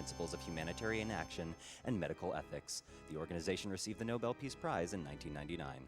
principles of humanitarian action and medical ethics. The organization received the Nobel Peace Prize in 1999.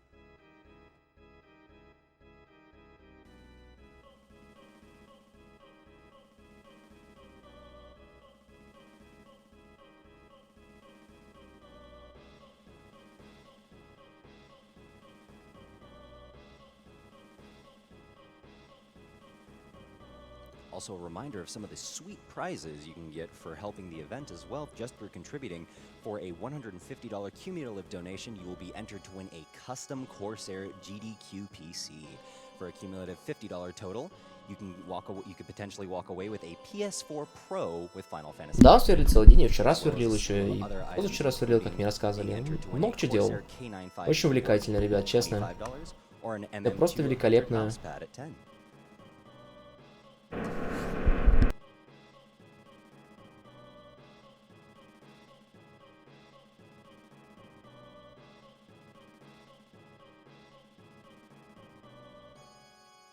Also a reminder of some of the sweet prizes you can get for helping the event as well, just for contributing. For a $150 cumulative donation, you will be entered to win a custom Corsair SGDQ PC. For a cumulative $50 total, you could potentially walk away with a PS4 Pro with Final Fantasy. Да, сверлит целый день, вчера сверлил еще, и позавчера сверлил, как мне рассказывали. Много чего делал. Очень увлекательно, ребят, честно. Это просто великолепно.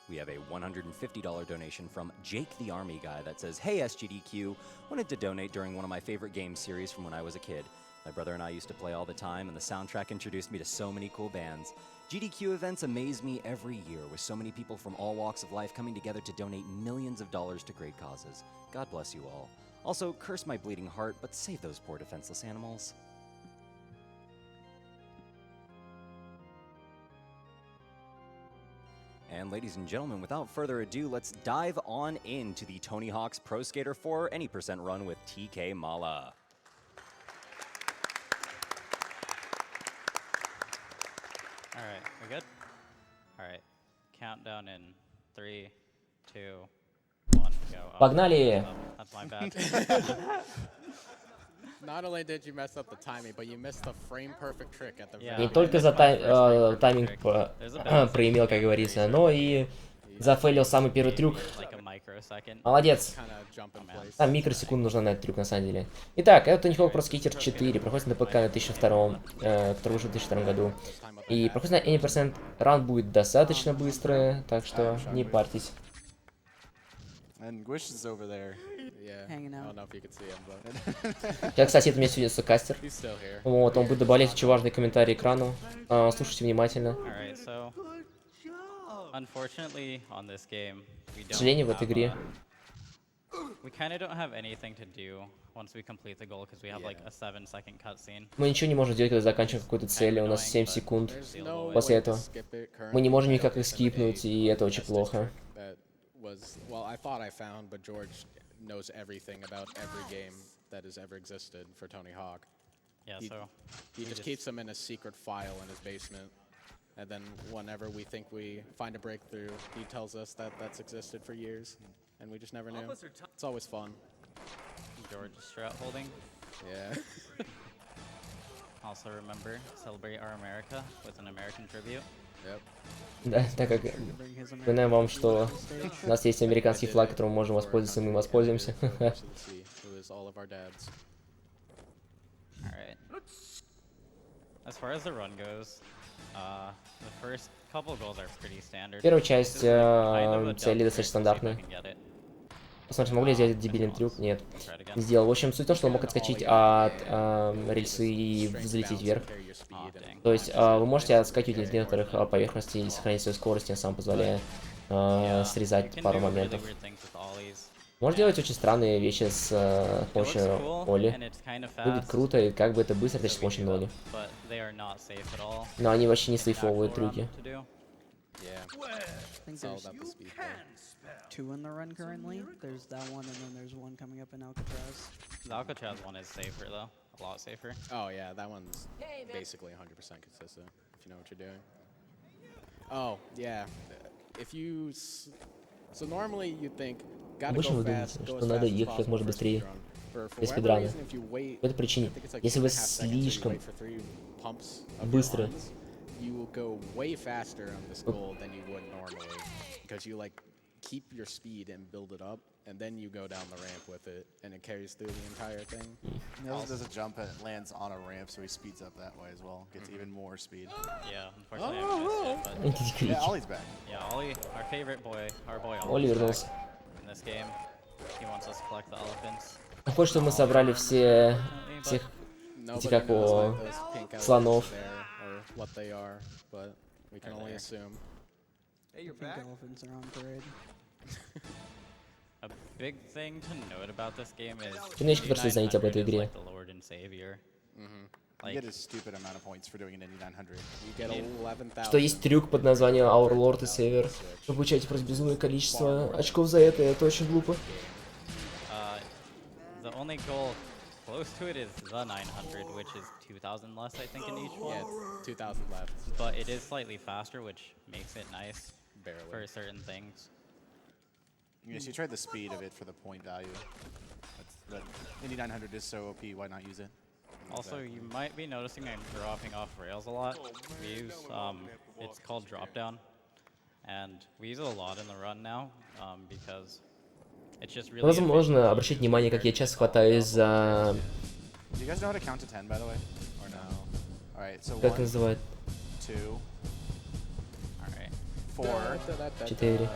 We have a $150 donation from Jake the Army Guy that says, "Hey SGDQ, wanted to donate during one of my favorite game series from when I was a kid. My brother and I used to play all the time, and the soundtrack introduced me to so many cool bands. GDQ events amaze me every year, with so many people from all walks of life coming together to donate millions of dollars to great causes. God bless you all. Also, curse my bleeding heart, but save those poor defenseless animals." And ladies and gentlemen, without further ado, let's dive on into the Tony Hawk's Pro Skater 4 Any % run with TK Mala. All right, we good? All right, countdown in 3, 2, 1, go. Погнали! Oh, that's my bad. Not only did you mess up the timing, but you missed the frame perfect trick at the Yeah. very Не только за тайминг проимел, как говорится, но и зафейлил самый первый трюк. Like a microsecond. Молодец. kinda jump in place. Там микросекунд нужна на этот трюк, на самом деле. Итак, это Tony Hawk Pro Skater 4, проходит на ПК на 2002, который вышел в 2002 году. И проходит на any %, раунд будет достаточно быстро, так что не парьтесь. And Guish is over there. Yeah. Hanging I out. don't know if you can see him, but Я, кстати, это у меня сегодня сокастер. he's still here. Вот, он будет добавлять очень важные комментарии экрану. Слушайте внимательно. All right, so unfortunately on this game, we К don't сожалению, в have этой игре we kind of don't have anything to do once we complete the goal because we have like a 7-second cutscene. мы ничего не можем сделать, когда заканчиваем какую-то цель, у нас 7 секунд. There's no После way этого to skip it currently. мы не можем I никак don't их think скипнуть, и это очень плохо. that was well, I thought I found, but George knows everything about every game that has ever existed for Tony Hawk. Yeah, He- so He just keeps them in a secret file in his basement. And then whenever we think we find a breakthrough, he tells us that that's existed for years. And we just never knew. It's always fun. George strat holding. Yeah. Also remember, celebrate our America with an American tribute. Yep. Да, так как Bring his напоминаем вам, что American у нас есть американский флаг, которым мы можем воспользоваться, и мы воспользуемся. Who is all of our dads. All right. As far as the run goes, the first couple goals are pretty standard. Первая часть This is kind of a цели dumb достаточно trick, we'll see if I стандартная. can get it. Посмотрим, могу ли я сделать дебильный трюк? Нет, Try it again. не сделал. В общем, суть в том, что он мог отскочить от рельсы и взлететь вверх. Aw, dang. То есть вы можете отскакивать от некоторых поверхностей и сохранить свою скорость, тем самым позволяя Yeah, you срезать can пару do really моментов. weird things with ollies. Можно делать очень странные вещи с It looks помощью cool, Оли. and it's kind of Выглядит fast, круто, и как бы это быстро, so значит, с we помощью do Ноли. that, but they are not safe at all. Но они вообще не in an сейфовые actual трюки. run to do. Yeah. I think It's all there's about the speed. though. 2 in the run currently. There's that one, and then there's one coming up in Alcatraz. The Alcatraz one is safer though, a lot safer. Oh yeah, that one's basically 100% consistent, if you know what you're doing. Oh, yeah. If you... So normally you think, gotta Обычно go вы fast, думаете, go что as надо fast as ехать как possible можно for быстрее speedrun. For для whatever спидрана. reason, if you wait, По этой I причине, think it's like если вы 2.5 seconds, or you слишком wait for 3 pumps of your быстро lines, you will go way faster on this goal than you would normally, because you like keep your speed and build it up, and then you go down the ramp with it, and it carries through the entire thing. He also does a jump and it lands on a ramp, so he speeds up that way as well. Gets even more speed. Yeah, unfortunately I missed it, but Эти крики. Yeah, Ollie's back. yeah, Ollie, our favorite boy, our boy Оли Ollie, вернулся. in this game, he wants us to collect the elephants. Хочет, чтобы мы собрали всех Nobody как knows его, what those pink elements слонов. there or what they are, but we can only assume. Pink elephants are on parade. A big thing to note about this game is Ты мне еще просто занять об 900 этой is игре. like the Lord and Savior. You Like, get a stupid amount of points for doing an Indy 900. You get 11,000. Что есть трюк под названием Our Lord и Savior. Вы получаете просто безумное количество очков за это очень глупо. the only goal close to it is the 900, which is 2,000 less, I think, in each one. Yeah, it's 2,000 left. But it is slightly faster, which makes it nice Barely. for certain things. Yes, you tried the speed of it for the point value. But Indy 900 is so OP, why not use it? Also, you might be noticing I'm dropping off rails a lot. We use, it's called drop down, and we use it a lot in the run now because it's just really. Возможно, обращать внимание, как я часто хватаюсь за... Do you guys know how to count to 10, by the way? Or no? Alright, so Как 1, называют? 2, Alright. 4, 4.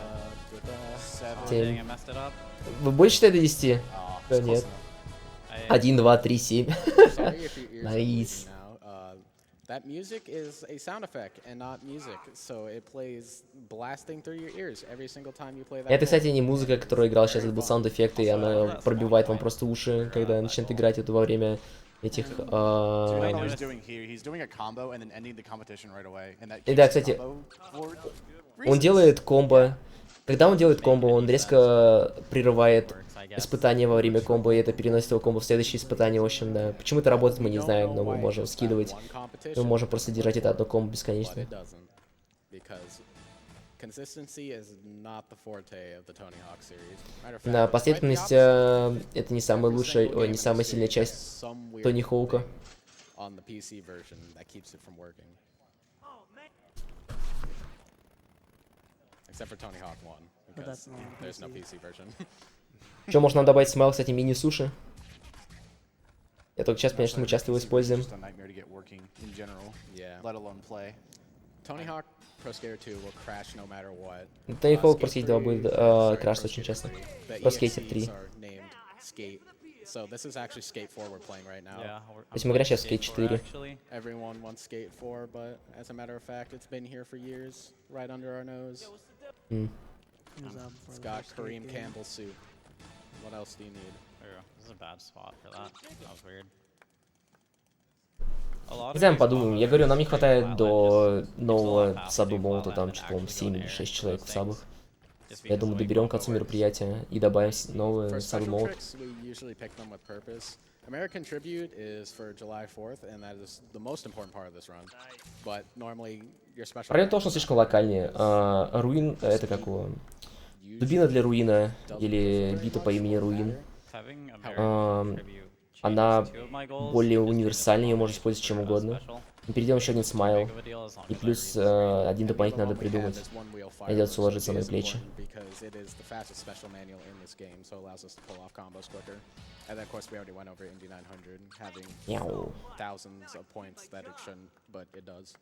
7. Oh, Ten. dang, I messed it up. Вы больше считаете до 10? Oh, Да it's close нет. enough. 1, 2, 3, 7. Sorry if your ears are bleeding Nice. now. That music is a sound effect and not music, so it plays blasting through your ears every single time you play that. Это, game. кстати, не музыка, которая играла сейчас, это был саунд-эффект, и она пробивает вам просто уши, когда начинает играть это во время этих... So you know what noticed- he's doing here? He's doing a combo and then ending the competition right away. And that И да, keeps the кстати, combo for Он reasons. делает комбо. Когда он делает комбо, он резко прерывает Works, I guess. испытание во время комбо, и это переносит его комбо в следующее испытание. В общем, да. Почему это работает, мы не знаем, но мы можем скидывать. Мы можем просто держать это одно комбо But бесконечно. it doesn't, because consistency is not the forte of the Tony Hawk series. Matter of fact, Да, it's quite the последовательность opposite. это не самая Every лучшая, single ой, game не in the самая сильная series часть has some weird Тони Хоука. thing on the PC version that keeps it from working. Except for Tony Hawk 1, because that's not on there's no PC. PC version. Что можно нам добавить смайл, кстати, мини-суши? Я только сейчас, конечно, мы часто его используем. Just a nightmare to get working in general, Yeah. let alone play. Tony Hawk Pro Skater 2 will crash no matter what. Tony Hawk Pro Skate Skater 2 3 будет sorry, крашить Pro очень Skater часто. 3. The Pro Skater 3. EXEs are named Skate. So this is actually Skate 4 we're playing right now. Yeah, есть мы играем сейчас в Skate 4. Actually. Everyone wants Skate 4, but as a matter of fact, it's been here for years, right under our nose. It was out before It's the got first Skate Kareem game. Campbell's suit. What else do you need? Ooh, this is a bad spot for that. That was weird. A lot Не of знаю, these подумаем. combos Я are говорю, нам не just хватает flatline, до just takes a lot нового faster саба to do молота, flatline там than что-то, по-моему, actually 7 go или to 6 air человек for в those сабах. things, just Я because думаю, the way доберем к combo концу works. мероприятия и добавим новые For сабы special молот. tricks, we usually pick them with purpose. American Tribute is for July 4th, and that is the most important part of this run. But normally, your special Проблема в том, что он слишком локальный. Руин, это как его... Дубина для руина, или бита по имени Руин. Having Um, American Tribute она changes two of my goals, более just made it универсальная, ее more можно использовать чем for a угодно. special. Мы перейдем еще один смайл. Big of a deal as long И as I плюс read the screen. один дополнительно надо And the one we have придумать. is one-wheel Придется fireworks, уложиться which на is плечи. important because it is the fastest special manual in this game, so it allows us to pull off combos quicker. And then, of course, we already went over Indy 900, having Мяу. thousands of points that it shouldn't, but it does.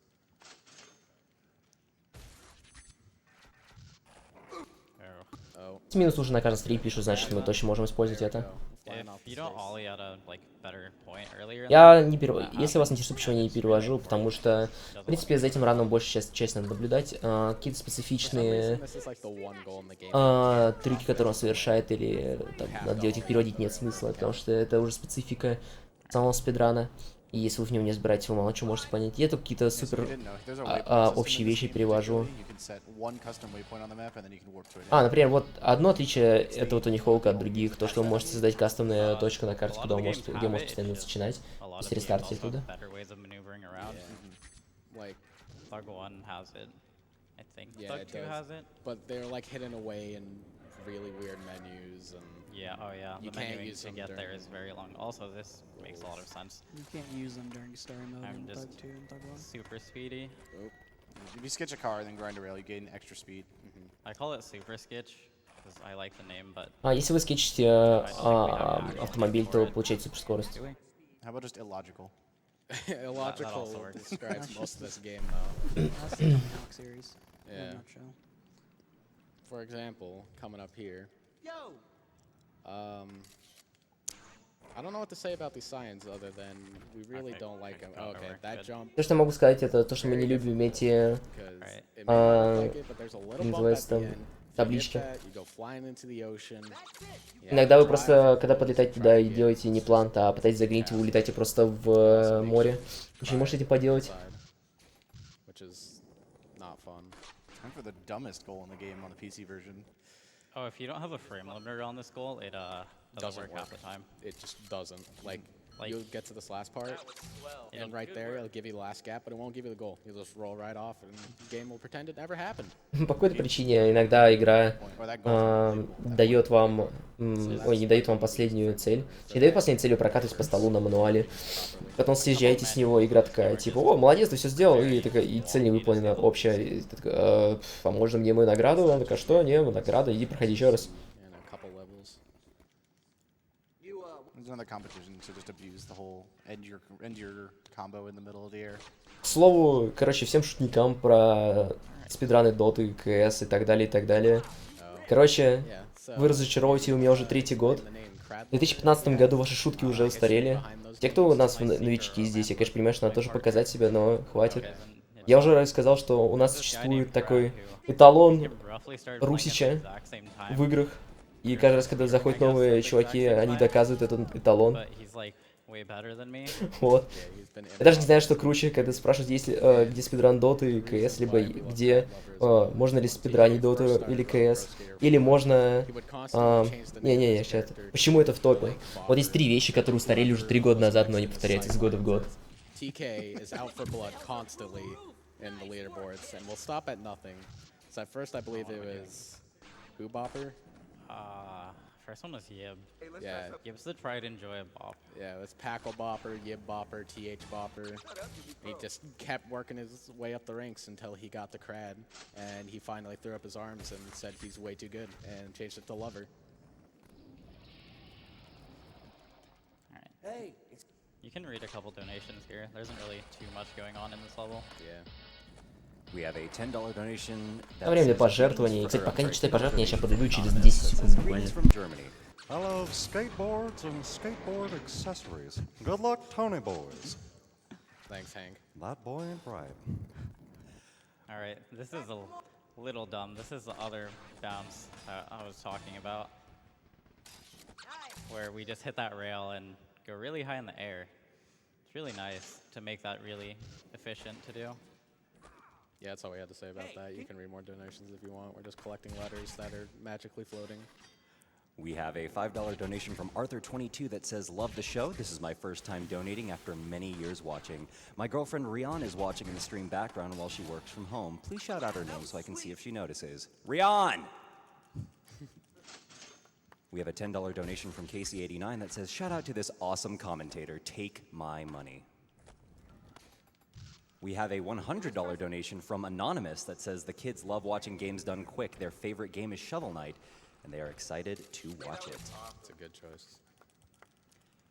Oh, Минус уже на каждом стриме пишут, значит, мы точно можем использовать there we это. go. Flying If off the you don't space. ollie at a like better point earlier, in Я the не run, перевожу. that Если вас happens, интересует, почему я and не it's перевожу, really потому что, important. в принципе, за этим раном больше часть надо наблюдать. Какие-то For some reason, специфичные this is like the one goal in the game. трюки, которые он совершает, или там, надо делать их переводить, нет смысла, потому что это уже специфика самого спидрана. И если вы в нем не разбираетесь, вы мало что можете понять. Я тут какие-то Yeah, so if супер you didn't know, there's a waypoint system общие in this вещи game перевожу. particularly. You can set one custom waypoint on the map, and then you can warp to it. Например, вот одно отличие этого Тони Хоука от других, то, что вы можете создать кастомную точку на карте, куда вы можете, где можете постоянно начинать, a lot of если games рестартите also туда. have better ways of maneuvering around. Like, Thug 1 has it. I think yeah, Thug it 2 does. has it. But they're like hidden away in really weird menus and Yeah, oh yeah. You The can't menuing use to them get there during- is very long. Also, this makes a lot of sense. You can't use them during story mode I'm in just- Thug 2 and Thug 1. Super speedy. If you sketch a car and then grind a rail, you gain extra speed. I call it Super Skitch because I like the name, but Если вы скетчите автомобиль, то получаете суперскорость. do we? How about just illogical? illogical also works. describes most of this game though. That's the Tony Hawk series. In Yeah. a nutshell. For example, coming up here. I don't know what to say about these signs other than we really Okay, don't like okay, them. Oh, go okay, over. that Good. jump. То, что я могу сказать, это то, что мы не любим эти, Because Right. it may not look Uh, like it, but there's a little как bump at называется the там, end. If you hit таблички. that, you go flying into the ocean. Yeah, Иногда вы try просто, for когда goals, подлетаете try туда to и get делаете не плант, а пытаетесь загринить, вы улетаете просто в море. Ничего не можете поделать. side, which is not fun. Time for the dumbest goal in the game on the PC version. Oh, if you don't have a frame limiter on this goal, it doesn't work half the time. It just doesn't. Like Like- you'll get to this last part, and right there it'll give you the last gap, but it won't give you the goal. You'll just roll right off, and the game will pretend it never happened. По какой-то причине иногда игра Or that goal. дает вам, ой, не дает вам последнюю цель. Не дает последнюю цель, вы прокатываетесь по столу на мануале. Потом съезжаете с него, игра такая, типа, о, молодец, ты все сделал, и такая, и цель не выполнена общая. И ты такой, а можно мне мою награду? Она такая, что? Не, награда, иди проходи еще раз. And a couple levels. There's another competition to just abuse the whole end your combo in the middle of the air. К слову, короче, всем шутникам про спидраны доты, КС и так далее, и так далее. Короче, Yeah. So вы разочаровываете у меня уже третий год. the name Crab. В 2015 году ваши шутки уже устарели. Те, кто у нас новички здесь, я, конечно, понимаю, что надо тоже показать себя, но хватит. Я уже сказал, что у нас существует такой эталон Русича в играх. И каждый раз, когда заходят новые чуваки, они доказывают этот эталон. But he's like way better than me. Вот. Yeah, he's been Я даже не знаю, что круче, когда спрашивают, есть ли, где спидран доты и КС, либо где можно ли спидранить доту или КС, или можно... He would constantly change the name of Не-не-не, his сейчас. character Почему это в топе? Lake Вот есть Bomber. 3 вещи, которые устарели уже 3 года назад, но они повторяются из года в год. TK is out for blood constantly in the leaderboards, and will stop at nothing. So at first I believe it was Who Bopper. First one was Yib. Yeah, Yib's the pride and joy of Bop. yeah, it was Packle Bopper, Yib Bopper, TH Bopper. He just kept working his way up the ranks until he got the crad, and he finally threw up his arms and said he's way too good, and changed it to Lover. Alright. You can read a couple donations here. There isn't really too much going on in this level. Yeah. We have a $10 donation. На время для пожертвований. Кстати, пока не читай пожертвования, я сейчас подойду через 10 секунд буквально. Greetings from Germany. I love skateboards and skateboard accessories. Good luck, Tony boys. Thanks, Hank. That boy ain't right. Alright, this is a little dumb. This is the other bounce I was talking about. Where we just hit that rail and go really high in the air. It's really nice to make that really efficient to do. Yeah, that's all we had to say about that. You can read more donations if you want. We're just collecting letters that are magically floating. We have a $5 donation from Arthur22 that says, love the show. This is my first time donating after many years watching. My girlfriend Rian is watching in the stream background while she works from home. Please shout out her name so I can see if she notices. Rian! We have a $10 donation from Casey89 that says, shout out to this awesome commentator. Take my money. We have a $100 donation from Anonymous that says, the kids love watching games done quick. Their favorite game is Shovel Knight, and they are excited to watch it. It's a good choice.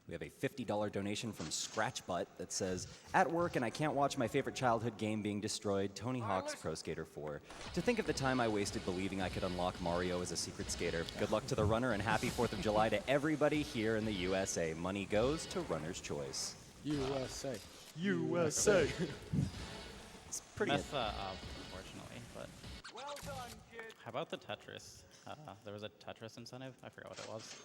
We have a $50 donation from Scratchbutt that says, at work and I can't watch my favorite childhood game being destroyed, Tony Hawk's Pro Skater 4. To think of the time I wasted believing I could unlock Mario as a secret skater. Good luck to the runner and happy 4th of July to everybody here in the USA. Money goes to Runner's Choice. USA. USA. It's pretty Mess that up, unfortunately, but... How about the Tetris? There was a Tetris incentive? I forgot what it was.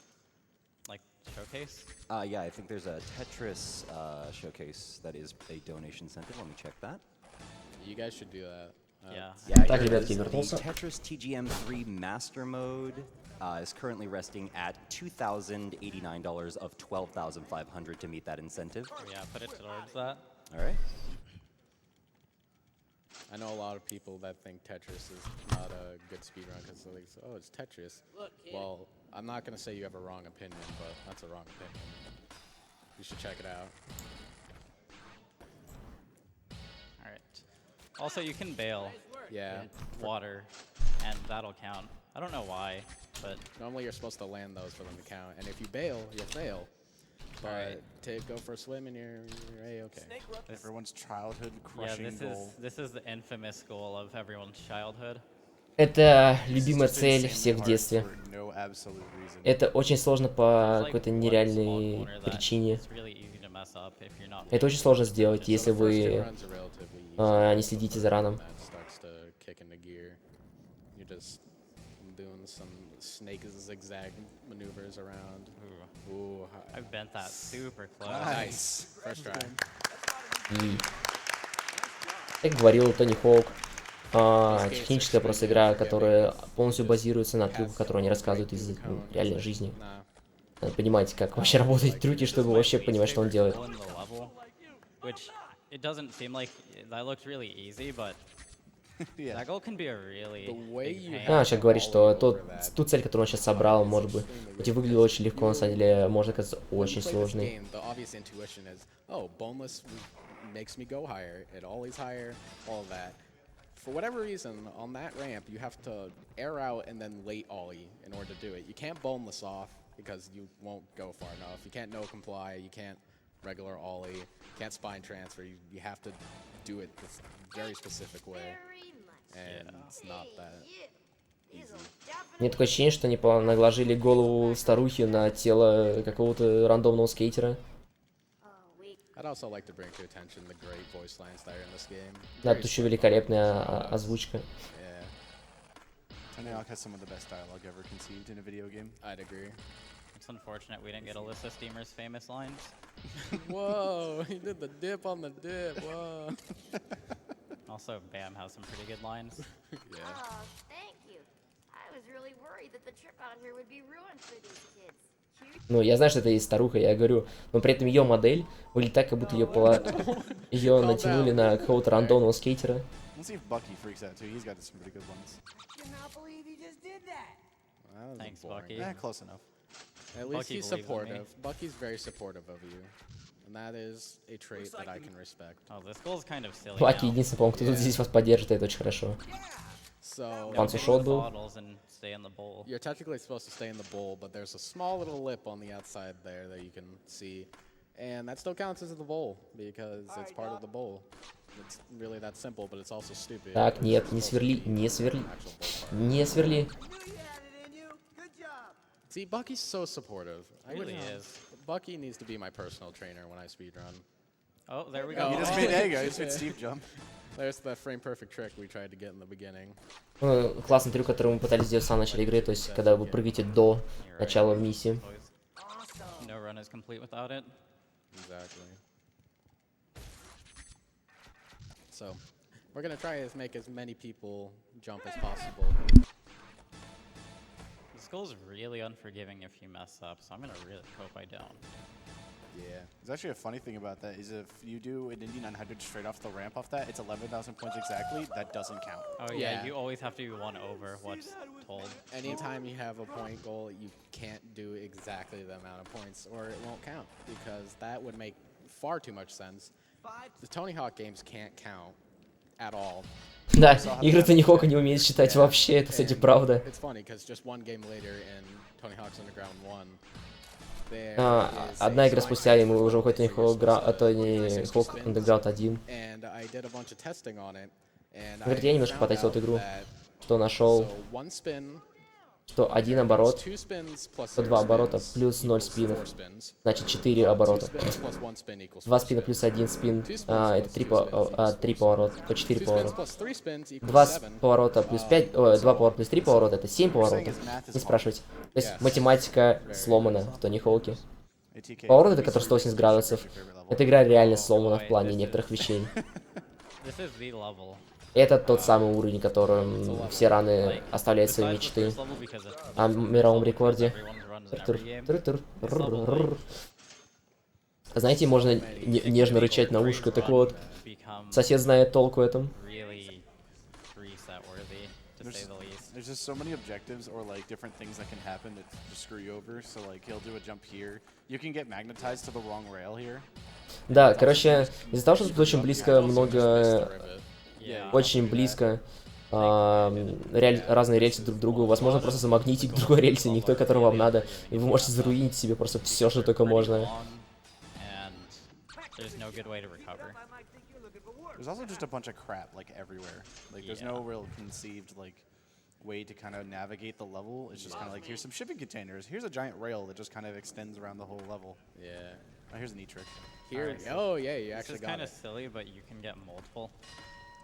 Like, showcase? Yeah, I think there's a Tetris showcase that is a donation incentive. Let me check that. You guys should do that. Yeah. Yeah, Так, here it ребятки, is. The вернулся. Tetris TGM3 Master Mode is currently resting at $2,089 of $12,500 to meet that incentive. Yeah, put it towards that. All right. I know a lot of people that think Tetris is not a good speedrun because they're like, oh, it's Tetris. Well, I'm not going to say you have a wrong opinion, but that's a wrong opinion. You should check it out. Alright. Also, you can bail Yeah. water, and that'll count. I don't know why, but Normally you're supposed to land those for them to count, and if you bail, you'll fail. But Alright. to go for a swim and you're A-okay. Everyone's childhood yeah, crushing goal. this is the infamous goal of everyone's childhood. Это It's любимая just цель insanely всех в hard детстве. for no absolute reason. Это очень сложно по There's, like, какой-то one small нереальной corner that причине. it's really easy to mess up if you're not Это paying очень сложно close сделать, attention. если So the first two вы runs are relatively easy. не The следите third за one раном. that starts to kick into gear. You're just doing some snake zigzag maneuvers around. Ooh, I've bent that super close. Nice. first try. И, как говорил Тони Хоук, техническая просто игра, которая полностью базируется на трюках, которые они рассказывают из реальной жизни. Nah. Надо понимать, как вообще работают трюки, чтобы вообще понимать, что он делает. Goal in the level, which it doesn't seem like that looked really easy, but Yeah. that goal can be a really The way big you pain. Сейчас говорит, что ту цель, которую он сейчас собрал, может быть, хоть и выглядела очень легко, на самом деле, может оказаться очень Play this сложной. game, the obvious intuition is, oh, boneless makes me go higher. It always higher, all of that. For whatever reason, on that ramp, you have to air out and then late ollie in order to do it. You can't boneless off because you won't go far enough. You can't no comply. You can't regular ollie. You can't spine transfer. You have to do it this very specific way, and it's not that easy. Мне такое ощущение, что они наложили голову старухи на тело какого-то рандомного скейтера. I'd also like to bring to attention the great voice lines that are in this game. Да, Very тут еще slick великолепная moments. озвучка. Yeah, Tony Hawk has some of the best dialogue ever conceived in a video game. I'd agree. It's unfortunate we didn't get Alyssa Steamer's famous lines. Whoa, he did the dip on the dip. Whoa. Also, Bam has some pretty good lines. Yeah. Oh, thank you. I was really worried that the trip out here would be ruined for these kids. Ну, я знаю, что это и старуха, я говорю, но при этом ее модель выглядит так, как будто ее натянули на какого-то рандомного скейтера. Let's see if Bucky freaks out too. He's got some pretty good ones. Cannot believe you just did that. That was Thanks, boring. Bucky. Yeah, close enough. At least Bucky he's believes in me. supportive. Bucky's very supportive of you. And that is a trait that I can respect. Oh, this goal's kind of silly Лаки now. единственный, по-моему, кто тут здесь вас поддержит, это очень хорошо. So, Пан Сушот был. Bottles and stay in the bowl. you're technically supposed to stay in the bowl, but there's a small little lip on the outside there that you can see. And that still counts as the bowl because it's part of the bowl. It's really that simple, but it's also stupid. Так, because нет, it's не supposed to сверли, be не an сверли, actual ballpark. не сверли. Knew you had it in you. Good job. See, Bucky's so supportive. I Really would- is. Bucky needs to be my personal trainer when I speedrun. Oh, there we Oh. go. He just made Egg. He just made Steve jump. There's the frame perfect trick we tried to get in the beginning. Ну, классный трюк, который мы пытались сделать в самом начале игры, то есть, когда вы прыгаете до начала миссии. No run is complete without it. Exactly. So, we're gonna try to make as many people jump as possible. This goal's really unforgiving if you mess up, so I'm gonna really hope I don't. Yeah. There's actually a funny thing about that is if you do an Indy 900 straight off the ramp off that, it's 11,000 points exactly. That doesn't count. Oh yeah, Yeah. you always have to be one over what's told. Anytime you have a point goal, you can't do exactly the amount of points or it won't count because that would make far too much sense. The Tony Hawk games can't count at all. Да, игры Тони Хока не умеют считать вообще, это, кстати, And правда. It's funny because just one game later in Tony Hawk's Underground 1, there is Одна a игра spine спустя, и мы transfer уже выходим Тони Хок, Тони 60 Хок spins. Underground 1. And I did a bunch of testing on it, and Говорит, я немножко found потратил out эту игру, that- что нашел, so one spin, что один оборот, two spins plus что zero два оборота spins плюс 0 equals спинов, four spins. значит 4 Two оборота. spins plus one spin equals Два four спина spins. плюс один спин, Two spins это plus 3 two spins equals four поворота, spins. по 4 Two spins поворота. plus three spins equals Два seven. поворота плюс 5, 2 поворота плюс 3 поворота, это 7 поворотов. Не спрашивайте. То есть Yes. математика сломана в Тони Хоуке. ATK. Поворот, это который 180 градусов. Эта игра реально сломана в плане Ой, некоторых вещей. This is the level. Это тот самый уровень, которым все раны Like, оставляют свои besides the мечты first level because it's о мировом рекорде. everyone's runs in every game. Тур-тур-тур-тур-тур-тур. Знаете, можно нежно рычать на ушко, так вот, Become сосед знает толк в этом. really reset worthy, to say the least. There's just so many objectives or like different things that can happen that just screw you over. So like he'll do a jump here. You can get magnetized to the wrong rail here. Да, короче, из-за того, что тут очень близко много, Yeah. очень близко разные рельсы друг к другу, возможно просто замагнитить к другой рельсе, не к той, которую вам надо, и вы можете заруинить себе просто все, что только можно. And there's no good way to recover. There's also just a bunch of crap like everywhere. Like there's no real conceived like way to kind of navigate the level. It's just kind of like, here's some shipping containers. Here's a giant rail that just kind of extends around the whole level. Yeah. Oh, here's an E-trick. Here, Alright, so oh yeah, you This actually is got kind of it. silly, but you can get multiple.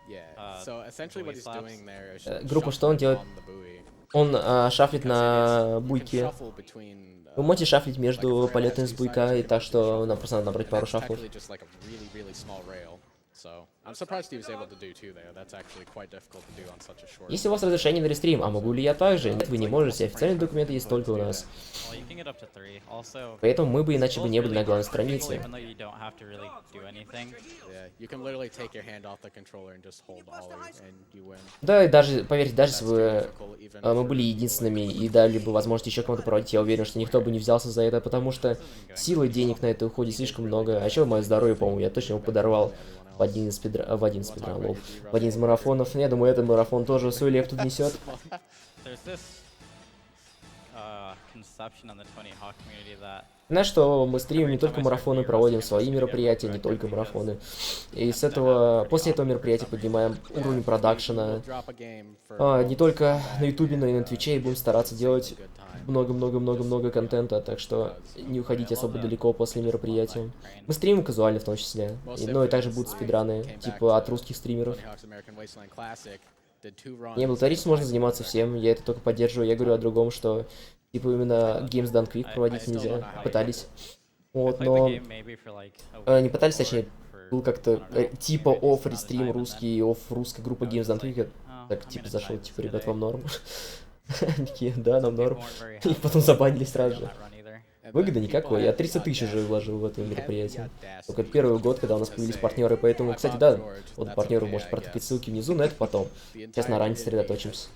Yeah. So essentially, what he's slaps. doing there is Группа, что он делает? on the buoy. Он шафлит на You can буйке. shuffle between, Вы можете шафлить like между a rail полетами has с two буйка, sides, и you так can что shuffle. нам просто надо набрать пару That's шафлов. technically just like a really, really small rail. So I'm surprised he was able to do two there. That's actually quite difficult to do on such a short. Если у вас разрешение на рестрим, а могу ли я также? Нет, вы не можете, официальные документы есть только у нас. Well, you can get up to 3. Also, Поэтому мы бы иначе бы Goal's не были really на главной comfortable, странице. even though you don't have to really do anything. Yeah, you can literally take your hand off the controller and just hold ollie and you win. Да, и даже, поверьте, даже если That's бы difficult even мы for были people единственными like и дали бы возможность еще кому-то проводить, я уверен, что никто бы не взялся за это, потому что силы и денег на это уходит слишком много. А еще мое здоровье, по-моему, я точно его подорвал в один из марафонов. Я думаю, этот марафон тоже свою лепту внесет. There's this conception in the Tony Hawk community that Знаешь, что мы стримим не только марафоны, проводим свои мероприятия, не только марафоны. И с этого, после этого мероприятия поднимаем уровень продакшена. Не только на ютубе, но и на твиче, и будем стараться делать много-много-много-много контента, так что не уходите особо далеко после мероприятия. Мы стримим казуально в том числе, но и также будут спидраны, типа от русских стримеров. Не, благотворительностью можно заниматься всем, я это только поддерживаю, я говорю о другом, что типа именно Games Done Quick проводить нельзя, пытались. Вот, но... не пытались, точнее, был как-то типа офф рестрим русский, офф русская группа Games Done Quick, так типа зашел, типа, ребят, вам норм? Они такие, да, нам норм. И потом забанили сразу же. Выгоды никакой, я 300 тысяч уже вложил в это мероприятие. Только это первый год, когда у нас появились партнеры, поэтому, кстати, да, вот партнеры можете протыкать ссылки внизу, но это потом. Сейчас на ранее сосредоточимся.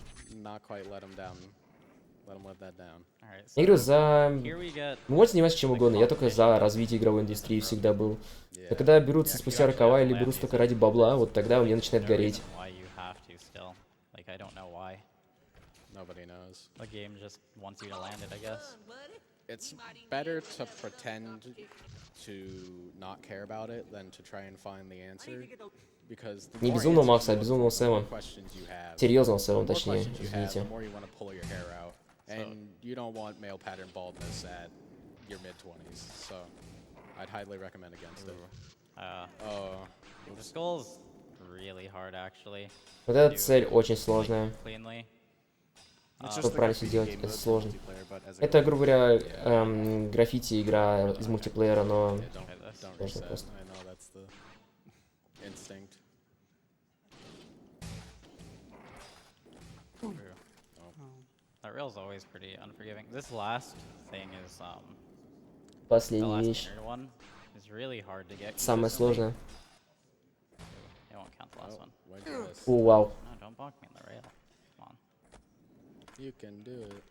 Я говорю, вы можете заниматься чем угодно, я только за развитие игровой индустрии всегда был. Но когда берутся спустя рукава или берутся только ради бабла, вот тогда у меня начинает гореть. Nobody knows. The game just wants you to land it, I guess. It's better to pretend to not care about it than to try and find the answer. Because the Не more безумного answers Макса, а you look безумного for, the Сэма. more questions you have. Серьезного Сэма, The more точнее, questions you have, извините. the more you want to pull your hair out. And you don't want male pattern baldness at your mid-20s. So I'd highly recommend against it. Oh. The skull's really hard, actually. Вот эта цель очень сложная. Cleanly. Чтобы правильно все делать, это сложно. Это, грубо говоря, граффити игра из мультиплеера, но Don't сложно reset. просто. I know that's the instinct. That rail's always pretty unforgiving. This last thing is the Последняя last вещь. inner one is really hard to get. Самое сложное. It won't count the last one. Why do this? О, вау. No, don't block me in the rail. Come on. You can do it.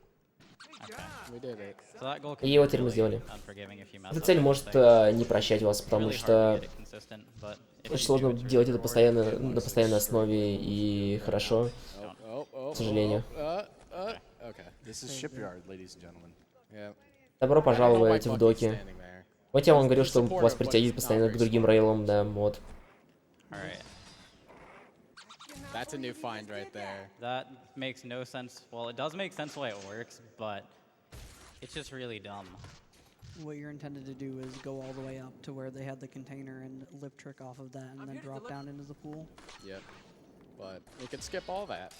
Okay. We did it. So that goal И can be его теперь мы really сделали. unforgiving if you mess Эта up цель with может things. не прощать вас, потому Really hard to что get it consistent, but if очень you сложно do it, делать это you're постоянно, на постоянной основе и хорошо. К сожалению. Okay. This is Shipyard, ladies and gentlemen. Yeah. Добро пожаловать в доки. Standing there. Вот я вам говорил, что вас притягивает постоянно к другим рейлам, да, вот. Alright. That's a new find right there. That makes no sense. Well, it does make sense why it works, but it's just really dumb. What you're intended to do is go all the way up to where they had the container and lip trick off of that and then drop down into the pool. Yep. But we could skip all that.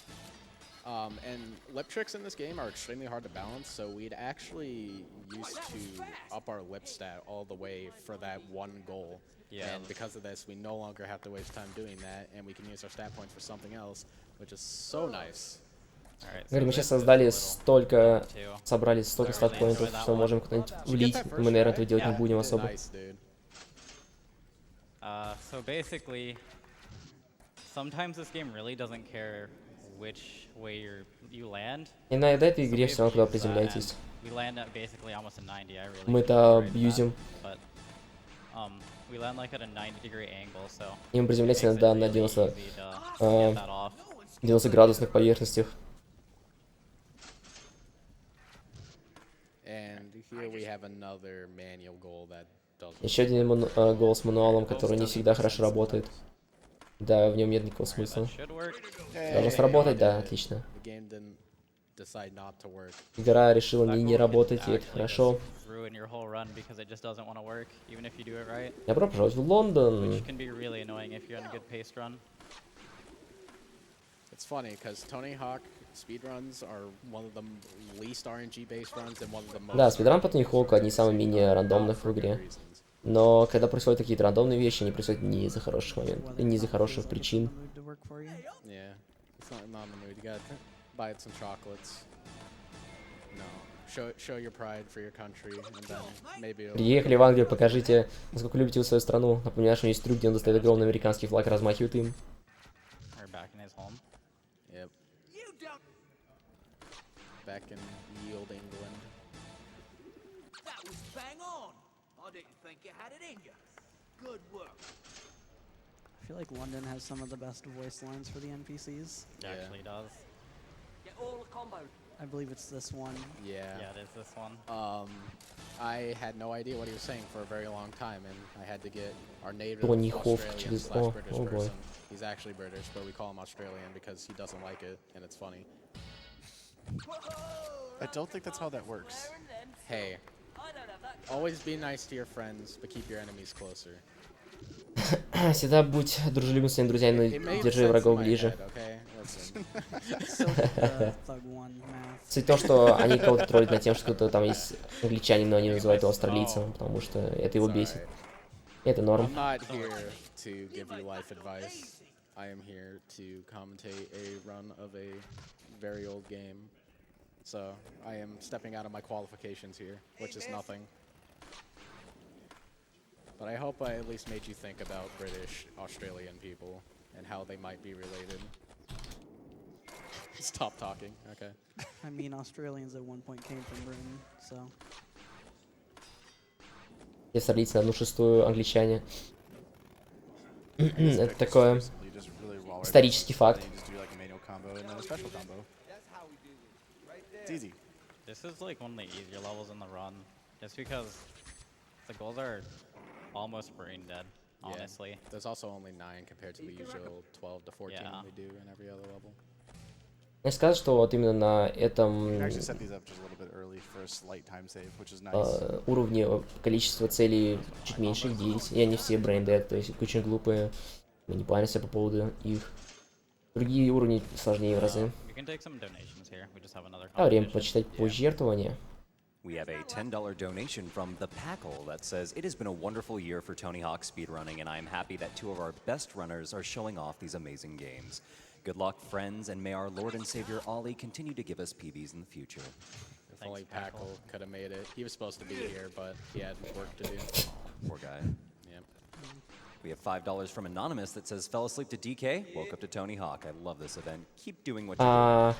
And lip tricks in this game are extremely hard to balance, so we'd actually used to up our lip stat all the way for that one goal. Yeah. And because of this, we no longer have to waste time doing that, and we can use our stat points for something else, which is so nice. Alright. Говорю, мы сейчас создали столько, Two. собрали столько стат-поинтов, что можем куда-нибудь влить. Мы, наверное, этого делать не будем особо. Nice, dude. So basically, sometimes this game really doesn't care which way you land. Иногда этой So игре we все равно, куда abuse that, приземляетесь. and we land at basically almost a 90. I really Мы это regret that, абьюзим. but we land like at a 90-degree angle, so И мы it приземляемся makes it иногда на really 90, easy to get that off. 90-градусных поверхностях. And here we have another manual goal that doesn't. Еще один гол с мануалом, который не всегда хорошо работает. Да, в нем нет никакого Alright, смысла. that should work. Должно сработать, да, отлично. The game didn't decide not to work. Игра решила That не could работать, и это actually хорошо. just ruin your whole run because it just doesn't want to work, even if you do it right, Добро пожаловать в Лондон. which can be really annoying if you're on a good paced run. It's funny because Tony Hawk speedruns are one of the least RNG based runs and one of the most. Да, спидран по Тони Хоуку одни из самых менее рандомных в игре. Но когда происходят какие-то рандомные вещи, они происходят не из-за хороших моментов, не из-за хороших причин. Yeah, it's not in the mood. You gotta buy it some chocolates. No, show your pride for your country, and then maybe. Приехали в Англию, покажите, насколько любите вы свою страну. Напоминаю, что есть трюк, где он достает огромный американский флаг и размахивает им. Or back in his home. Yep. Back in ye old England. That was bang on. I didn't think you had it in you. Good work. I feel like London has some of the best voice lines for the NPCs. It actually does. Get all the combo. I believe it's this one. Yeah. Yeah, it is this one. I had no idea what he was saying for a very long time, and I had to get our native Tony Hawk Australian через- slash oh, British oh boy. person. He's actually British, but we call him Australian because he doesn't like it, and it's funny. I don't think that's how that works. Hey, always be nice to your friends, but keep your enemies closer. Всегда будь дружелюбным своим друзьям, но It made держи sense врагов in my ближе. head, okay? Listen. Thug one math. Суть в том, что они кого-то троллят над тем, что кто-то там есть англичанин, но они называют его австралийцем, потому что это его It's бесит. alright. Это норм. I'm not here to give you life advice. I am here to commentate a run of a very old game. So I am stepping out of my qualifications here, which is nothing. But I hope I at least made you think about British Australian people and how they might be related. Stop talking. Okay. I mean, Australians at one point came from Britain, so. Все австралийцы на 1/6 англичане. Это Expect такое this recently, just really raw right исторический there. факт. Then you just do like a manual combo and then a special combo. It's easy. This is like one of the easier levels in the run, just because the goals are almost brain dead, Yeah. honestly. There's also only 9 compared to the usual 12 to 14 Yeah. we do in every other level. Я сказал, что вот именно на You этом can actually set these up just a little bit early for a slight time save, which is nice. уровне количество целей чуть меньше, их 9, и они все брейндед, то есть очень глупые. Мы не паримся по поводу их. Другие уровни сложнее в разы. We can take some donations here. We just have another А время competition. почитать пожертвования. We have a $10 donation from The Packle that says, "It has been a wonderful year for Tony Hawk speedrunning, and I am happy that two of our best runners are showing off these amazing games. Good luck, friends, and may our Lord and Savior Ollie continue to give us PBs in the future." If only Packle could have made it. He was supposed to be here, but he had work to do. Poor guy. Yep. We have $5 from Anonymous that says, "Fell asleep to DK, woke up to Tony Hawk. I love this event. Keep doing what you're doing."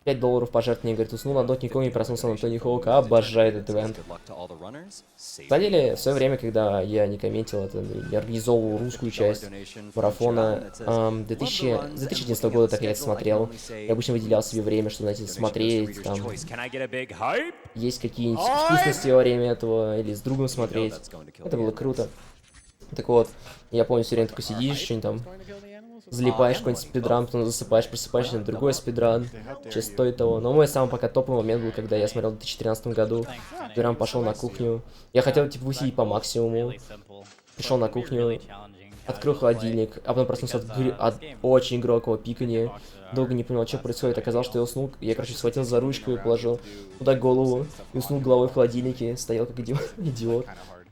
$5 пожертвования, говорит, уснул на Доте Ком и проснулся на Тони Хоука, обожает этот Says, ивент. "Good luck to all the runners. Safe На самом деле, в travels." свое время, когда я не комментил это, я организовывал русскую часть марафона 2011 года, так я это смотрел. Я обычно выделял себе время, чтобы, знаете, смотреть, там, Can I get a big hype? есть какие-нибудь вкусности во время этого, или с другом смотреть. Это было круто. Так вот, я помню, все время такой сидишь, что-нибудь там, Going to kill the animals? залипаешь какой-нибудь спидран, потом засыпаешь, просыпаешься на другой спидран, честно стоит того. Но мой самый пока топовый момент был, когда я смотрел в 2013 году, прям пошел на кухню. Я хотел, типа, высидеть по максимуму, Really simple. пришел на кухню, открыл холодильник, а потом проснулся от очень громкого пикания. Долго не понимал, что происходит. Оказалось, что я уснул. Я, короче, схватил за ручку и положил туда голову. И уснул головой в холодильнике. Стоял как идиот. Kind of hard.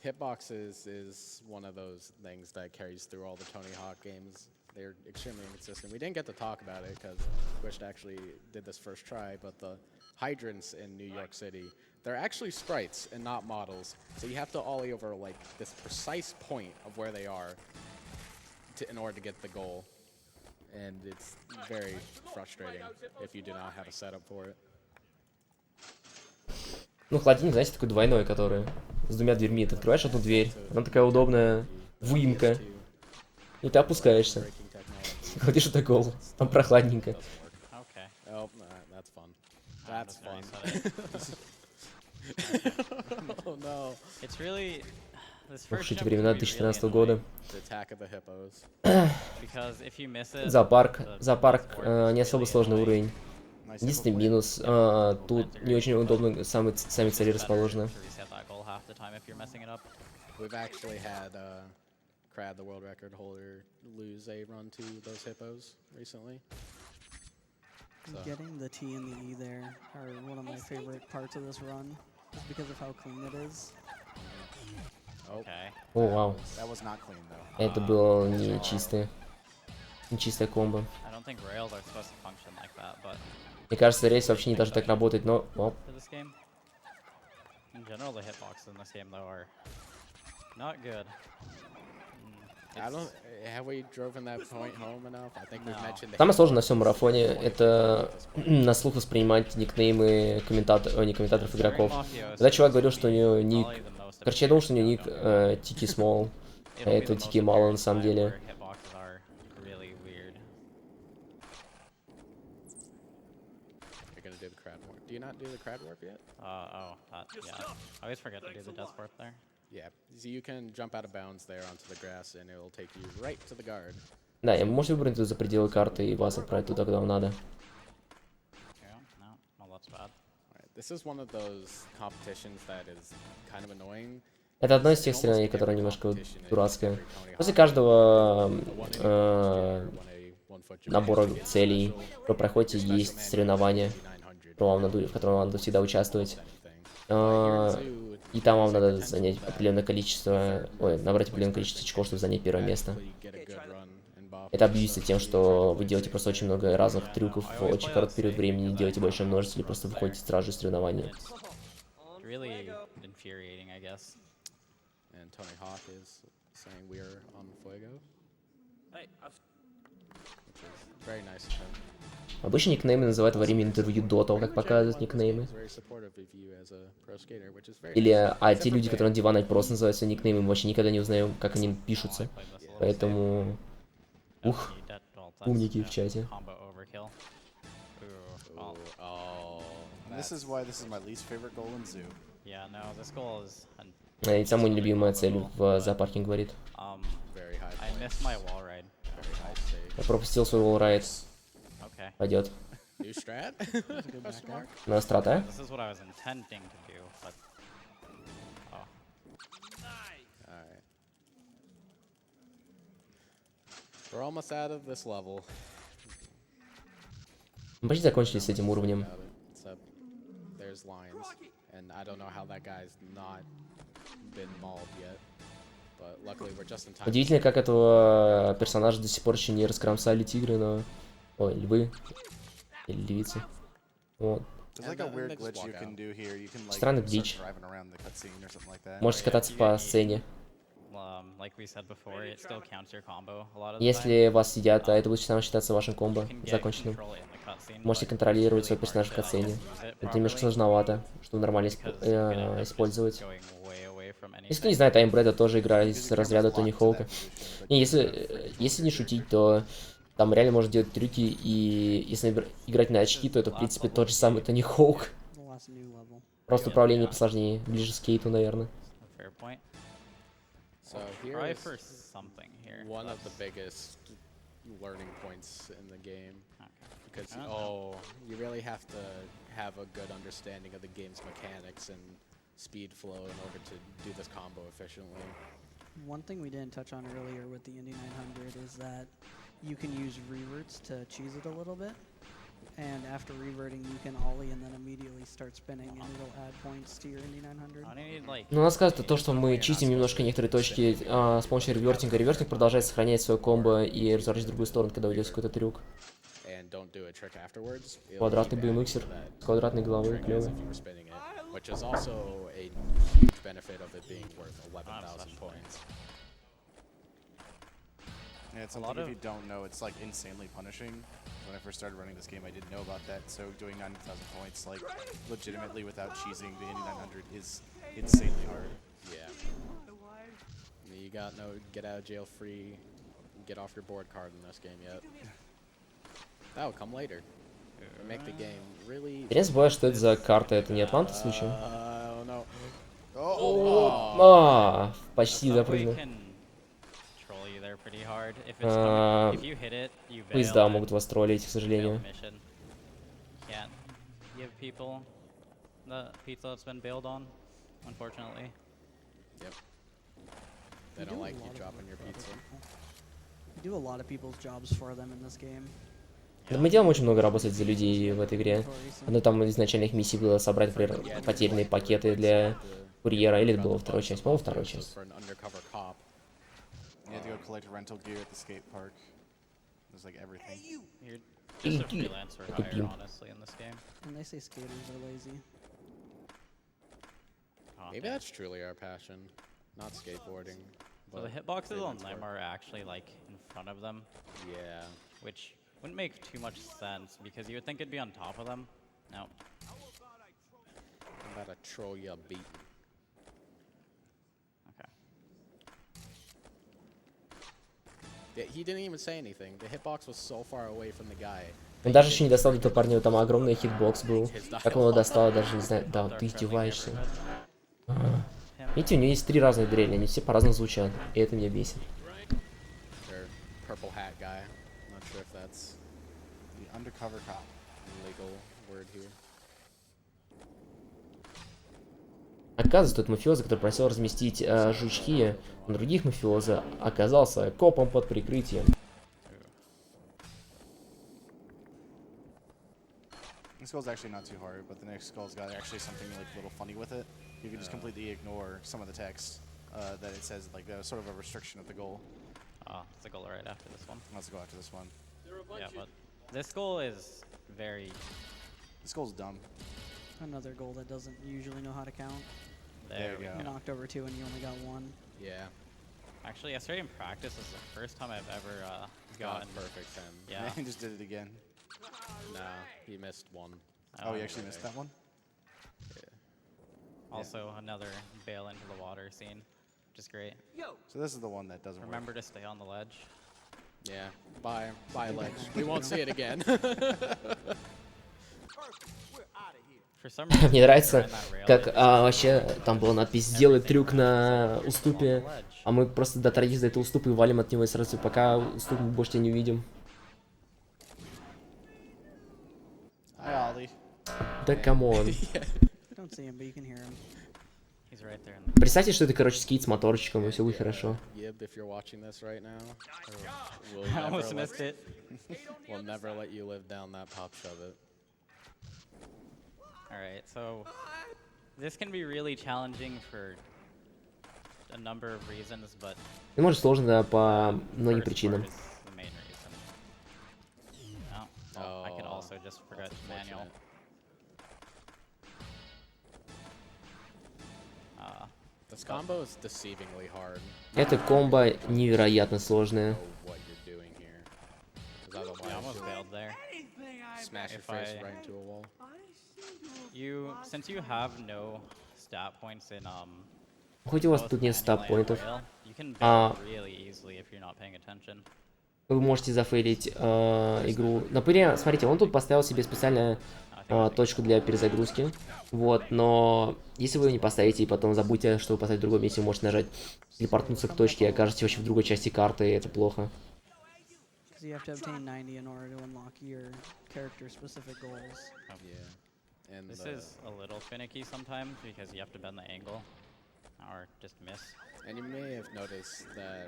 Hitboxes is one of those things that carries through all the Tony Hawk games. They're extremely inconsistent. We didn't get to talk about it because Squished actually did this first try, but the hydrants in New York City, they're actually sprites and not models. So you have to ollie over like this precise point of where they are in order to get the goal. And it's very frustrating if you do not have a setup for it. Ну, холодильник, знаете, такой двойной, который с двумя дверьми. Ты открываешь одну дверь, она такая удобная выемка, и ты опускаешься. Breaking technology. Кладешь это голову, там прохладненько. Okay. Oh, that's fun. I That's already fun. said it. Oh no. It's really this Ох first уж эти jump времена can be really 2013 года. annoying, The attack of the hippos. because if you miss it, Зоопарк. the Зоопарк board is не особо really сложный annoying. уровень. Nice Единственный hippo минус, тут не очень удобно сами цели It's better расположены. to reset that goal half the time if you're messing it up. We've actually had Crad, the world record holder, lose a run to those hippos recently. So Getting the T and the E there are one of my favorite parts of this run, just because of how clean it is. Okay. О, вау. That was not clean though. Это было не чистое комбо. I don't think rails are supposed to function like that, but Мне кажется, рейс вообще не должен так работать, но... Оп. for this game, in general, the hitboxes in this game though are not good. I don't. Have we driven that point home enough? I think we've mentioned. Самое сложное на всем марафоне — это на слух воспринимать никнеймы не комментаторов, игроков. Когда чувак говорил, что у него ник... Короче, я думал, что у него ник Тики Смол, а это Тики Мало на самом деле. Do you not do the crab warp yet? Yeah. I always forget to do the death warp there. Yeah, so you can jump out of bounds there onto the grass, and it'll take you right to the guard. Да, и вы можете выбрать за пределы карты и вас отправить туда, куда вам надо. Yeah, no, well that's bad. Right, this is one of those competitions that is kind of annoying. Это одно из тех соревнований, которое немножко дурацкое. После каждого набора целей вы проходите, есть соревнования, в котором вам надо всегда участвовать. И там вам надо занять определенное количество, набрать определенное количество очков, чтобы занять первое место. Это объясняется тем, что вы делаете просто очень много разных трюков в очень короткий период времени, делаете большое множество или просто выходите сразу же из соревнования. Really infuriating, I guess. And Tony Hawk is saying we are on fuego. Which is very nice of him. Обычно никнеймы называют во время интервью до того, как показывают никнеймы. Или те люди, которые на диване просто называют свои никнеймы, мы вообще никогда не узнаем, как они пишутся. Поэтому... Ух, умники в чате. This is why this is my least favorite goal in Zoo. Yeah, no, this goal is И самая любимая цель в зоопарке, говорит. I missed my wall ride. Я пропустил свой wallride. Okay. Пойдет. New strat? На страта? This is what I was intending to do, but Alright. We're almost out of this level. Мы почти закончили с этим уровнем. Except there's lines, and I don't know how that guy's not been mauled yet. But luckily we're just in time. Удивительно, как этого персонажа до сих пор еще не раскромсали тигры, но... Ой, львы. Или львицы. Вот. Странный глич. Можете кататься по сцене. Если вас съедят, это будет считаться вашим комбо законченным. Можете контролировать свой персонаж в катсцене. Это немножко сложновато, чтобы нормально использовать. Если кто не знает, Аймбреда тоже игра из разряда Тони Хоука. Не, если не шутить, то там реально можно делать трюки, и если играть на очки, то это, в принципе, тот же самый Тони Хоук. Просто управление посложнее, ближе к скейту, наверное. So here is one of the biggest learning points in the game. Because, you really have to have a good understanding of the game's mechanics and speed flow in order to do this combo efficiently. One thing we didn't touch on earlier with the Indy 900 is that you can use reverts to cheese it a little bit. And after reverting, you can ollie and then immediately start spinning, and it'll add points to your Indy 900. Ну, надо сказать, то, что мы чистим немножко некоторые точки с помощью ревертинга. Ревертинг продолжает сохранять свое комбо и разворачивать в другую сторону, когда уйдет какой-то трюк. Квадратный BMXер с квадратной головой, клевый. Which is also a huge benefit of it being worth 11,000 points. Yeah, it's something if you don't know, it's like insanely punishing. When I first started running this game, I didn't know about that, so doing 9,000 points, like, legitimately without cheesing the Indy 900 is insanely hard. Yeah. You got no get out of jail free, get off your board card in this game yet. That'll come later. Make the game really... Я не забываю, что это за карта, это не Атланта, в случае? Почти Subway запрыгнул. can troll you there pretty hard. If it's А, coming, if you hit it, you bail Поезда and могут вас троллить, к fail сожалению. the mission. Can't give people the pizza that's been bailed on, unfortunately. Yep. They don't like you dropping your pizza. You do a lot of people's jobs for them in this game. Да, мы делаем очень много работать за людей в этой игре. Одна там из изначальных миссий было собрать, например, потерянные пакеты для курьера, или это была вторая часть? По-моему, вторая часть. For an undercover cop. You have to go collect rental gear at the skate park. There's like everything. You're just a freelance for hire, honestly, in this game. And they say skaters are lazy. Oh, Maybe man. that's truly our passion, not skateboarding. So the but hitboxes on freelance them work. are actually like in front of them, Yeah. which wouldn't make too much sense because you would think it'd be on top of them. No. I'm about to troll you a beat. Okay. Yeah, he didn't even say anything. The hitbox was so far away from the guy. Он даже еще не достал до того парня, там огромный хитбокс был. Как он его достал, я даже не знаю. Да, ты издеваешься. Видите, у него есть 3 разных дрели, они все по-разному звучат, и это меня бесит. Their purple hat guy. Not sure if that's The undercover cop. a legal word here. Оказывается, тот мафиоза, который просил разместить жучки на других мафиоза, оказался копом под прикрытием. This skull's actually not too hard, but the next skull's got actually something like a little funny with it. You can just completely ignore some of the text that it says, like sort of a restriction of the goal. It's a goal right after this one. Let's go after this one. Yeah, but this goal is very This goal's dumb. Another goal that doesn't usually know how to count. there. we we go. You knocked over 2 and you only got 1. Yeah. Actually, yesterday in practice is the first time I've ever Got gotten perfect 10. Yeah. He just did it again. Nah, he missed one. Oh, he actually missed that one? Also, another bail into the water scene, which is great. So this is the one that doesn't Remember to stay on the ledge. Yeah. Bye. Bye, ledge. We won't see it again. For some reason, Мне нравится, around that rail, как they just вообще там была надпись «Сделай трюк на уступе», on the ledge. а мы просто дотронулись до этого уступа и валим от него и сразу, пока уступ мы больше тебя не увидим. Hi, Ollie. Да камон. You don't see him, but you can hear him. He's right there. In the Представьте, что это, короче, скейт с моторчиком, и все будет хорошо. Yib, if you're watching this right now, we'll I never, almost let, missed it. we'll never let you live down that pop shove it. Alright, so this can be really challenging for a number of reasons, but И может сложно, да, по многим first причинам. part is the main reason. Oh, well, I could Oh, also just forget manual. Unfortunate. This combo is deceivingly hard. Это комбо невероятно сложное. Know what you're doing here. 'Cause I otherwise almost you'll bailed there. smash your If face I- right into a wall. Since you have no stat points in Хоть у вас both тут нет manual and стат-поинтов, rail, you can А- bail really easily if you're not paying attention. вы можете зафейлить игру. Например, смотрите, он тут поставил себе специально точку для перезагрузки. Вот, но если вы не поставите и потом забудьте, что вы поставите в другом месте, вы можете нажать телепортнуться к точке и окажетесь вообще в другой части карты, и это плохо. Because you have to obtain 90 in order to unlock your character-specific goals. Yeah. And This is a little finicky sometimes because you have to bend the angle or just miss. And you may have noticed that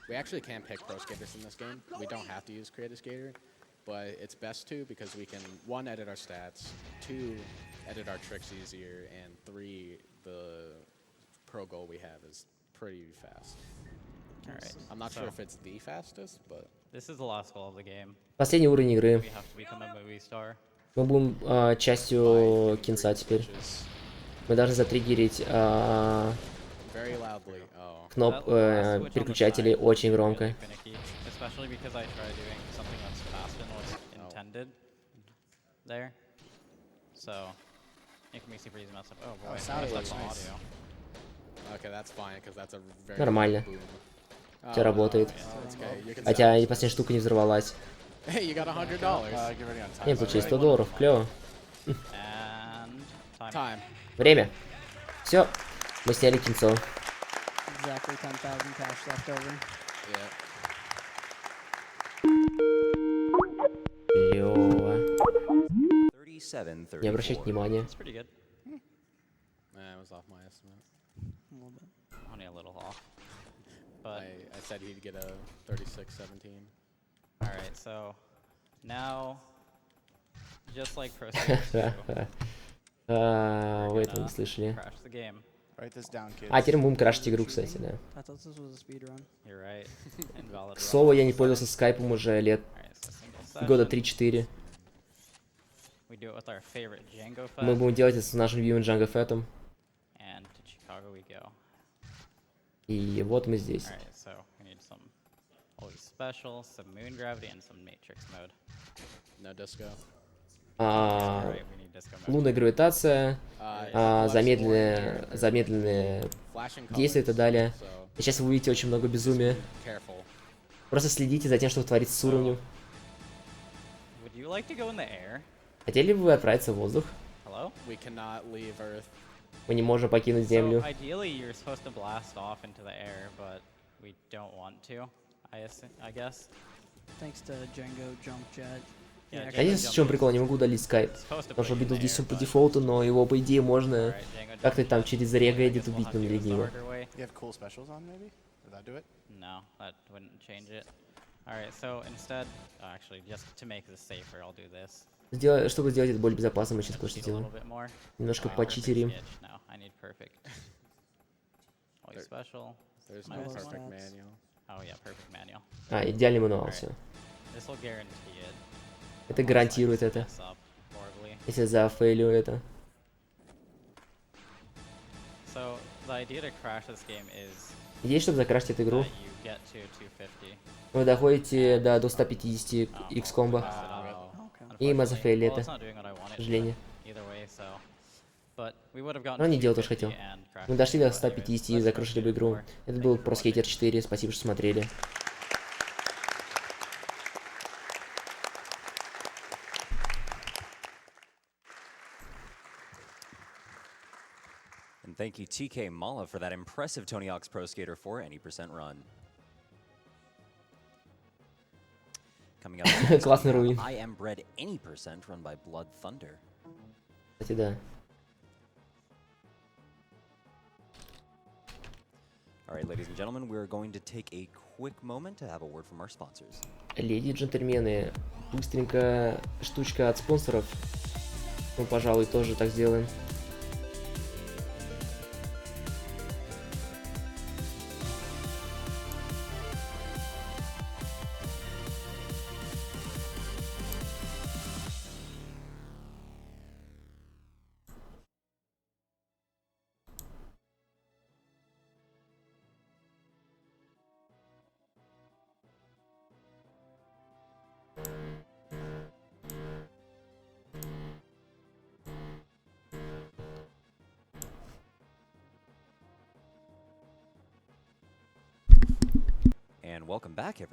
we actually can pick pro skaters in this game. We don't have to use creative skater, but it's best to because we can 1, edit our stats, 2, edit our tricks easier, and 3, the pro goal we have is pretty fast. Alright, I'm not sure so if it's the fastest, but this is the last goal of the game. Последний уровень игры. We have to become a movie star. Мы будем частью кинца теперь. Мы должны затриггерить very loudly. Oh. переключателей очень громко. Really finicky, especially because I try doing something that's fast than what's intended there. So it can be super easy to mess up. Oh boy, sounded that's like the nice. audio. Okay, that's fine because that's a very Нормально. boom. Все работает. It's okay. You can Хотя и последняя штука не взорвалась. Hey, you got $100. Get ready on time. Не, получили $100, клево. And time. Time. Время. Все, Мы сняли кинцо. Exactly 10,000 cash left over. Yeah. Клёво. 37-34. Не обращайте внимания. It's pretty good. It was off my estimate. A little bit. Only a little off. But I said he'd get a 36-17. all right, so now, just like Pro Skater 2, Вы этого не слышали. crash the game. Write this down, kids. А, теперь мы будем крашить игру, кстати, да. I thought this was a speed run. You're right. Invalid. К run. слову, я не пользовался скайпом уже лет Alright, so single года session. 3-4. We do it with our favorite Django Мы Fett, будем делать это с нашим любимым Джанго Феттом. and to Chicago we go. И вот мы здесь. Alright, so we need some always special, some moon gravity, and some matrix mode. No disco. Alright, we need disco mode. Лунная гравитация, замедленные Flashing действия и так colors, далее. so И сейчас вы увидите очень много безумия. careful. Просто следите за тем, что творится с уровнем. Would you like to go in the air? Хотели бы вы отправиться в воздух? Hello? We cannot leave Earth. Мы не можем покинуть So Землю. ideally you're supposed to blast off into the air, but we don't want to, I guess. Thanks to Django Jump Jet. Yeah, Yeah, А здесь в чем прикол? Не могу удалить скайп. Supposed to Потому что put you in Битлз the здесь air, все по but- дефолту, но его, по идее, можно Alright, Django как-то Jump там Jet. через I рега guess эдит we'll убить, have но to use the лениво. harder way. You have cool specials on, maybe? Would that do it? No, that wouldn't change it. Alright, so instead, actually, just to make this safer, I'll do this. Чтобы сделать это более безопасно, мы сейчас кое-что Cheat a сделаем. little bit more. Немножко Perfect почитерим. sketch. No, I need perfect. Always special. There's My no best perfect stats. manual. Oh yeah, perfect manual. Идеальный мануал, все. This will guarantee it. Это unless I гарантирует just это. mess up horribly. Если зафейлю это. So the idea to crash this game is Идея, чтобы закрашить эту игру, that you get to 250. вы доходите до 150 x комбо. Okay. И мы Unfortunately, зафейлили well, это. it's not doing what I wanted, К сожалению. but either way, so. But we would have gotten Но не делал то, 250 что хотел. and crashed Мы the дошли game, до but anyways, 150 и that's закрушили бы игру. Pro Это Skater был 4. Pro Skater 4, спасибо, что смотрели. And thank you, TK Mala, for that impressive Tony Hawk's Pro Skater 4 any% run. Coming up next, Классный we руин. have I Am Bred any% run by Blood Thunder. Кстати, да. All right, ladies and gentlemen, we're going to take a quick moment to have a word from our sponsors. Леди и джентльмены, быстренько штучка от спонсоров. Мы, пожалуй, тоже так сделаем. And welcome back, everyone.